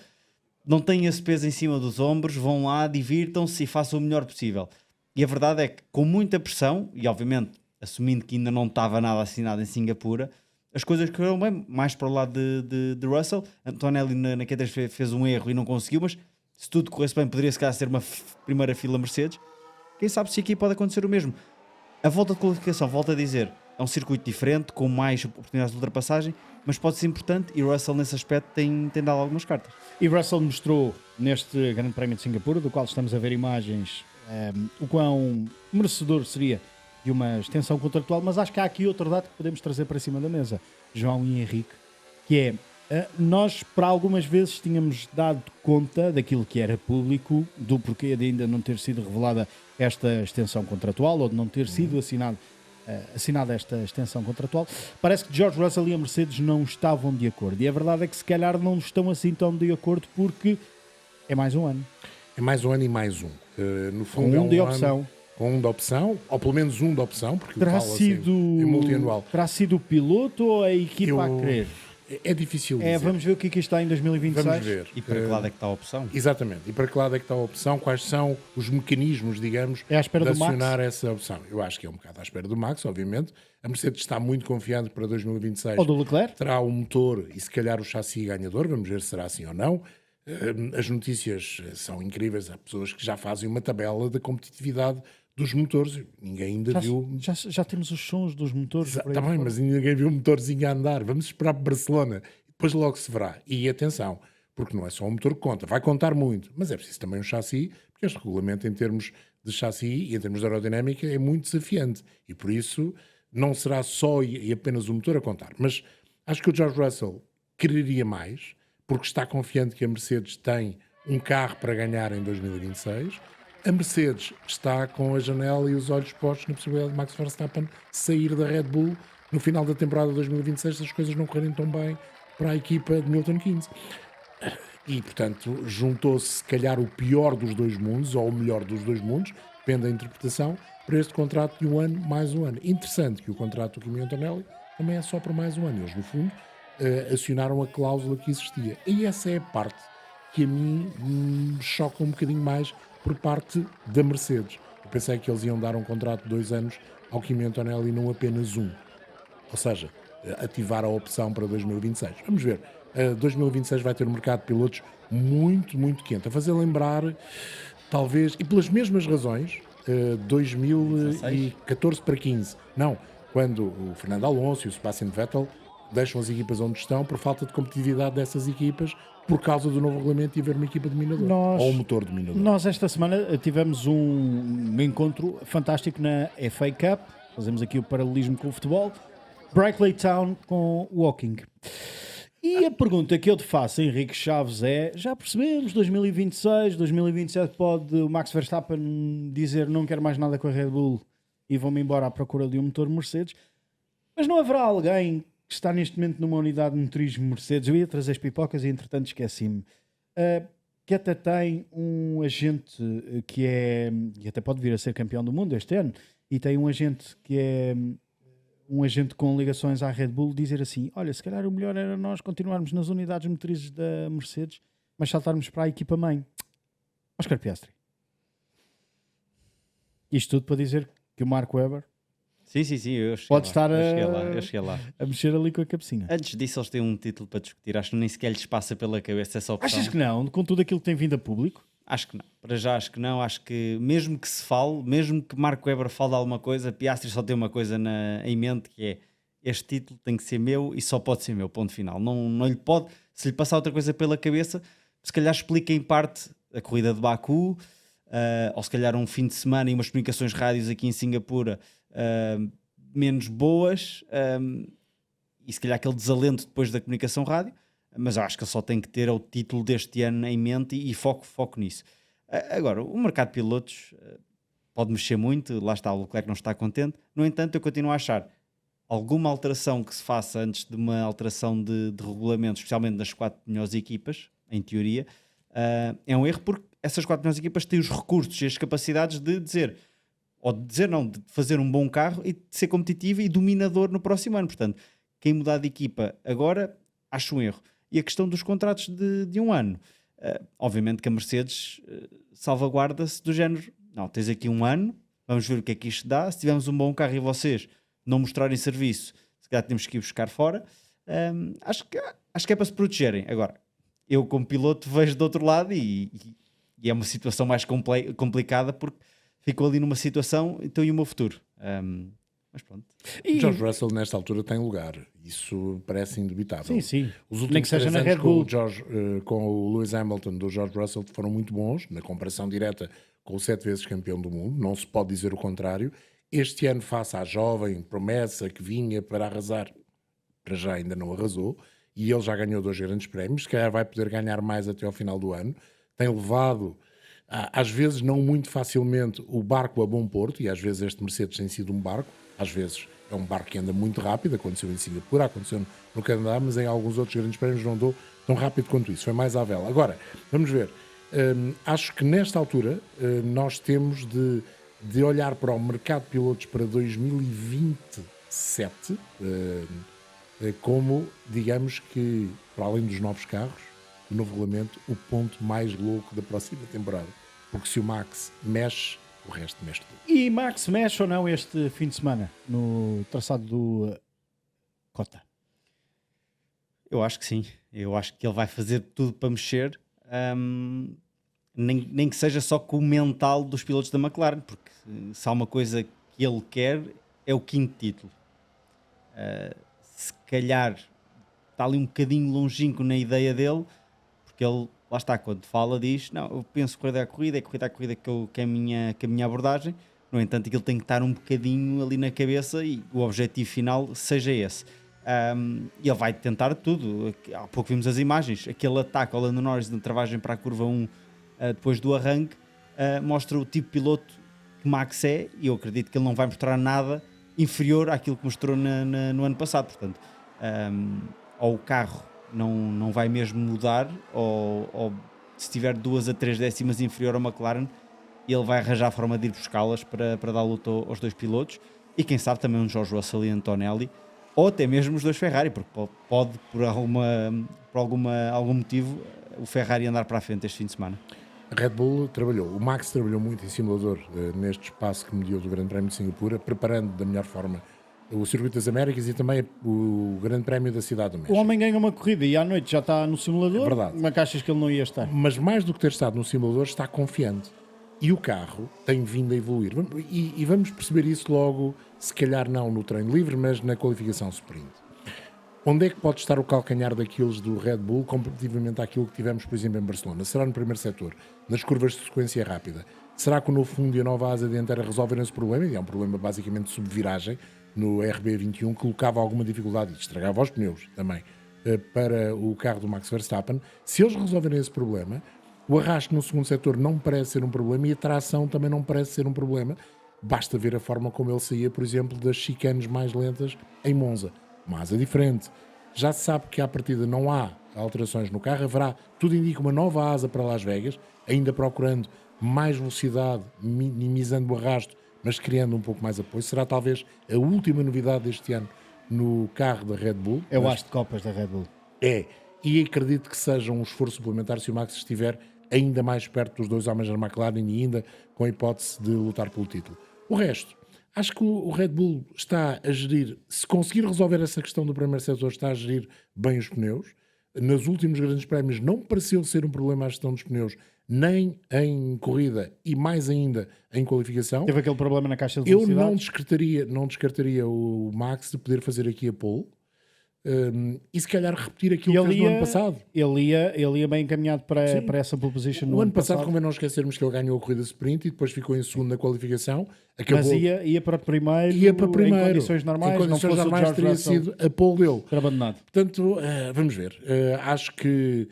não têm esse peso em cima dos ombros, vão lá, divirtam-se e façam o melhor possível. E a verdade é que com muita pressão, e obviamente assumindo que ainda não estava nada assinado em Singapura, as coisas correram bem, mais para o lado de Russell. Antonelli na Q3 fez um erro e não conseguiu, mas se tudo corresse bem, poderia se calhar ser uma primeira fila Mercedes. Quem sabe se aqui pode acontecer o mesmo. A volta de qualificação, volto a dizer, é um circuito diferente, com mais oportunidades de ultrapassagem, mas pode ser importante e Russell nesse aspecto tem dado algumas cartas. E Russell mostrou neste Grande Prémio de Singapura, do qual estamos a ver imagens, o quão merecedor seria de uma extensão contratual, mas acho que há aqui outro dado que podemos trazer para cima da mesa, João e Henrique, que é Nós, para algumas vezes, tínhamos dado conta daquilo que era público, do porquê de ainda não ter sido revelada esta extensão contratual, ou de não ter sido assinada esta extensão contratual. Parece que George Russell e a Mercedes não estavam de acordo. E a verdade é que, se calhar, não estão assim tão de acordo, porque é mais um ano. É mais um ano e mais um. No fundo, Com é um de ano opção. Com um de opção, ou pelo menos um de opção, porque Terá fala-se sido, em multianual. terá sido o piloto ou a equipa a querer? É difícil dizer. Vamos ver o que é que está em 2026. Vamos ver. E para que lado é que está a opção? Exatamente. E para que lado é que está a opção? Quais são os mecanismos, digamos, É à espera de do Max? acionar essa opção? Eu acho que é um bocado à espera do Max, obviamente. A Mercedes está muito confiante para 2026. Ou do Leclerc? Terá um motor e se calhar o chassi ganhador. Vamos ver se será assim ou não. As notícias são incríveis. Há pessoas que já fazem uma tabela da competitividade dos motores. Ninguém ainda viu... Já temos os sons dos motores. por aí Está bem, fora. mas ninguém viu um motorzinho a andar. Vamos esperar para Barcelona. Depois logo se verá. E atenção, porque não é só um motor que conta. Vai contar muito, mas é preciso também um chassi, porque este regulamento em termos de chassi e em termos de aerodinâmica é muito desafiante. E por isso não será só e apenas o motor a contar. Mas acho que o George Russell quereria mais, porque está confiante que a Mercedes tem um carro para ganhar em 2026. A Mercedes está com a janela e os olhos postos na possibilidade de Max Verstappen sair da Red Bull no final da temporada de 2026 se as coisas não correrem tão bem para a equipa de Milton Keynes. E, portanto, juntou-se se calhar o pior dos dois mundos, ou o melhor dos dois mundos, depende da interpretação, para este contrato de um ano mais um ano. Interessante que o contrato do Kimi Antonelli também é só por mais um ano. Eles, no fundo, acionaram a cláusula que existia. E essa é a parte que a mim me choca um bocadinho mais por parte da Mercedes. Eu pensei que eles iam dar um contrato de 2 anos ao Kimi Antonelli e não apenas um. Ou seja, ativar a opção para 2026. Vamos ver. 2026 vai ter um mercado de pilotos muito, muito quente. A fazer lembrar, talvez, e pelas mesmas razões, 2014 para 15. Não, quando o Fernando Alonso e o Sebastian Vettel deixam as equipas onde estão por falta de competitividade dessas equipas por causa do novo regulamento e haver uma equipa dominadora. Ou um motor dominador. Nós esta semana tivemos um encontro fantástico na FA Cup. Fazemos aqui o paralelismo com o futebol. Brackley Town com Woking. E a pergunta que eu te faço, Henrique Chaves, é: já percebemos, 2026, 2027 pode o Max Verstappen dizer não quero mais nada com a Red Bull e vão-me embora à procura de um motor Mercedes, mas não haverá alguém que está neste momento numa unidade de motorismo Mercedes? Eu ia trazer as pipocas e entretanto esqueci-me. Que até tem um agente que é, e até pode vir a ser campeão do mundo este ano, e tem um agente que é um agente com ligações à Red Bull, dizer assim: olha, se calhar o melhor era nós continuarmos nas unidades motrizes da Mercedes, mas saltarmos para a equipa mãe. Oscar Piastri. Isto tudo para dizer que o Mark Webber Sim, eu cheguei pode lá, estar eu cheguei lá. a mexer ali com a cabecinha. Antes disso, eles têm um título para discutir. Acho que nem sequer lhes passa pela cabeça essa opção. Achas que não? Com tudo aquilo que tem vindo a público? Acho que não. Para já acho que não. Acho que mesmo que se fale, mesmo que Marco Webber fale de alguma coisa, Piastri só tem uma coisa em mente, que é: este título tem que ser meu e só pode ser meu, ponto final. Não lhe pode, se lhe passar outra coisa pela cabeça, se calhar explica em parte a corrida de Baku, ou se calhar um fim de semana e umas comunicações rádios aqui em Singapura menos boas, e se calhar aquele desalento depois da comunicação rádio. Mas eu acho que ele só tem que ter o título deste ano em mente e foco nisso. Agora, o mercado de pilotos pode mexer muito, lá está, o Leclerc não está contente. No entanto, eu continuo a achar alguma alteração que se faça antes de uma alteração de regulamento, especialmente das 4 melhores equipas, em teoria, é um erro, porque essas 4 melhores equipas têm os recursos e as capacidades de dizer, ou de dizer não, de fazer um bom carro e de ser competitivo e dominador no próximo ano. Portanto, quem mudar de equipa agora, acho um erro. E a questão dos contratos de um ano, obviamente que a Mercedes salvaguarda-se do género: não, tens aqui um ano, vamos ver o que é que isto dá, se tivermos um bom carro e vocês não mostrarem serviço, se calhar temos que ir buscar fora. Acho que é para se protegerem. Agora, eu como piloto vejo do outro lado e é uma situação mais complicada, porque ficou ali numa situação, então, e o meu futuro? Mas pronto. E George Russell nesta altura tem lugar, isso parece indubitável. Sim. Os Nem últimos que seja 3 na anos Red Bull. com o Lewis Hamilton do George Russell foram muito bons, na comparação direta com o 7 vezes campeão do mundo, não se pode dizer o contrário. Este ano, face à jovem promessa que vinha para arrasar, para já ainda não arrasou, e ele já ganhou 2 grandes prémios, se calhar vai poder ganhar mais até ao final do ano. Tem levado, às vezes não muito facilmente, o barco a bom porto, e às vezes este Mercedes tem sido um barco, às vezes é um barco que anda muito rápido, aconteceu em Singapura, aconteceu no Canadá, mas em alguns outros grandes prémios não andou tão rápido quanto isso, foi mais à vela. Agora, vamos ver, acho que nesta altura nós temos de olhar para o mercado de pilotos para 2027 como, digamos que, para além dos novos carros, o novo regulamento, o ponto mais louco da próxima temporada. Porque se o Max mexe, o resto mexe tudo. E Max mexe ou não este fim de semana no traçado do Cota? Eu acho que sim. Eu acho que ele vai fazer tudo para mexer, nem que seja só com o mental dos pilotos da McLaren, porque se há uma coisa que ele quer é o 5º título. Se calhar está ali um bocadinho longínquo na ideia dele, porque ele, lá está, quando fala, diz: não, eu penso corrida a corrida, é corrida a corrida que é a minha abordagem. No entanto, ele tem que estar um bocadinho ali na cabeça e o objetivo final seja esse. E ele vai tentar tudo. Há pouco vimos as imagens, aquele ataque ao Lando Norris na travagem para a curva 1 depois do arranque, mostra o tipo de piloto que Max é, e eu acredito que ele não vai mostrar nada inferior àquilo que mostrou no ano passado. Portanto, ou o carro não vai mesmo mudar, ou se tiver 2 a 3 décimas inferior ao McLaren, ele vai arranjar a forma de ir buscá-las para dar luta aos 2 pilotos, e quem sabe também um George Russell e Antonelli, ou até mesmo os 2 Ferrari, porque pode por algum motivo o Ferrari andar para a frente este fim de semana. A Red Bull trabalhou, o Max trabalhou muito em simulador neste espaço que mediou do Grande Prémio de Singapura, preparando da melhor forma o Circuito das Américas e também o Grande Prémio da Cidade do México. O homem ganha uma corrida e à noite já está no simulador. É verdade. Como é que achas que ele não ia estar? Mas mais do que ter estado no simulador, está confiante. E o carro tem vindo a evoluir. E vamos perceber isso logo, se calhar não no treino livre, mas na qualificação sprint. Onde é que pode estar o calcanhar daqueles do Red Bull comparativamente àquilo que tivemos, por exemplo, em Barcelona? Será no primeiro setor, nas curvas de sequência rápida? Será que o novo fundo e a nova asa dianteira resolveram esse problema? E é um problema basicamente de subviragem no RB21, que colocava alguma dificuldade e estragava os pneus também para o carro do Max Verstappen. Se eles resolverem esse problema, o arrasto no segundo setor não parece ser um problema e a tração também não parece ser um problema. Basta ver a forma como ele saía, por exemplo, das chicanes mais lentas em Monza. Uma asa diferente. Já se sabe que à partida não há alterações no carro, haverá, tudo indica, uma nova asa para Las Vegas, ainda procurando mais velocidade, minimizando o arrasto, mas criando um pouco mais apoio. Será talvez a última novidade deste ano no carro da Red Bull. É o as de copas da Red Bull. É, e acredito que seja um esforço suplementar se o Max estiver ainda mais perto dos 2 homens da McLaren e ainda com a hipótese de lutar pelo título. O resto, acho que o Red Bull está a gerir, se conseguir resolver essa questão do primeiro setor, está a gerir bem os pneus. Nos últimos grandes prémios não pareceu ser um problema a gestão dos pneus, nem em corrida e mais ainda em qualificação. Teve aquele problema na caixa de Eu velocidades. não descartaria o Max de poder fazer aqui a pole. E se calhar repetir aquilo que fez no ano passado. Ele ia bem encaminhado para essa pole position no ano passado. Como é não esquecermos que ele ganhou a corrida sprint e depois ficou em segundo na qualificação. Acabou, mas ia para primeiro, em condições normais. Em condições normais teria sido a pole dele. Abandonado. Portanto, vamos ver. Acho que,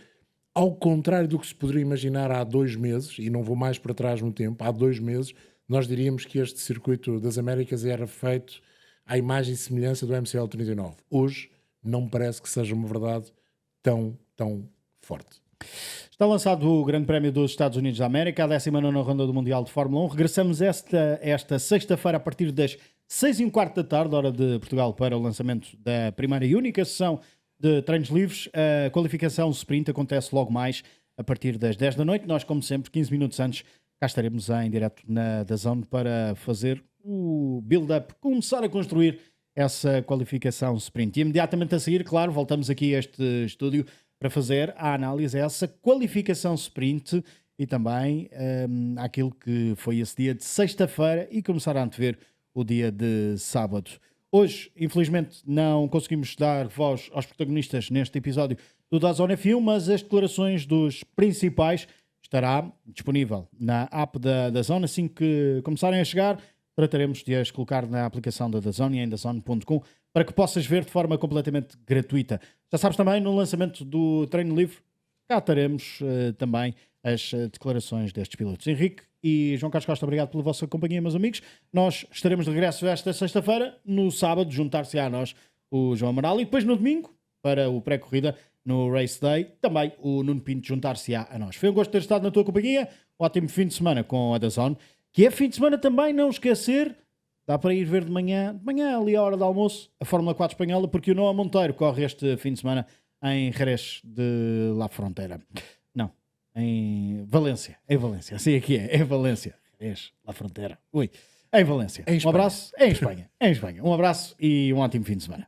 ao contrário do que se poderia imaginar há 2 meses, e não vou mais para trás no tempo, há 2 meses, nós diríamos que este circuito das Américas era feito à imagem e semelhança do MCL 39. Hoje, não me parece que seja uma verdade tão forte. Está lançado o Grande Prémio dos Estados Unidos da América, a 19ª ronda do Mundial de Fórmula 1. Regressamos esta sexta-feira a partir das 6h15 da tarde, hora de Portugal, para o lançamento da primeira e única sessão de treinos livres. A qualificação sprint acontece logo mais a partir das 10 da noite. Nós, como sempre, 15 minutos antes, cá estaremos em direto na DAZN para fazer o build-up, começar a construir essa qualificação sprint. E imediatamente a seguir, claro, voltamos aqui a este estúdio para fazer a análise a essa qualificação sprint e também àquilo que foi esse dia de sexta-feira e começar a antever o dia de sábado. Hoje, infelizmente, não conseguimos dar voz aos protagonistas neste episódio do DAZN F1, mas as declarações dos principais estará disponível na app da DAZN. Assim que começarem a chegar, trataremos de as colocar na aplicação da DAZN e em DAZN.com para que possas ver de forma completamente gratuita. Já sabes também, no lançamento do treino livre, cá teremos também as declarações destes pilotos. Henrique e João Carlos Costa, obrigado pela vossa companhia, meus amigos. Nós estaremos de regresso esta sexta-feira. No sábado, juntar-se a nós o João Amaral. E depois no domingo, para o pré-corrida, no Race Day, também o Nuno Pinto juntar-se a nós. Foi um gosto ter estado na tua companhia. Ótimo fim de semana com a DAZN, que é fim de semana também, não esquecer, dá para ir ver de manhã ali à hora do almoço, a Fórmula 4 espanhola, porque o Noah Monteiro corre este fim de semana em Jerez de La Frontera. Não, em Valência. Assim aqui é Valência. Jerez, La Frontera. Ui, em Valência. Um abraço. É em Espanha. Um abraço e um ótimo fim de semana.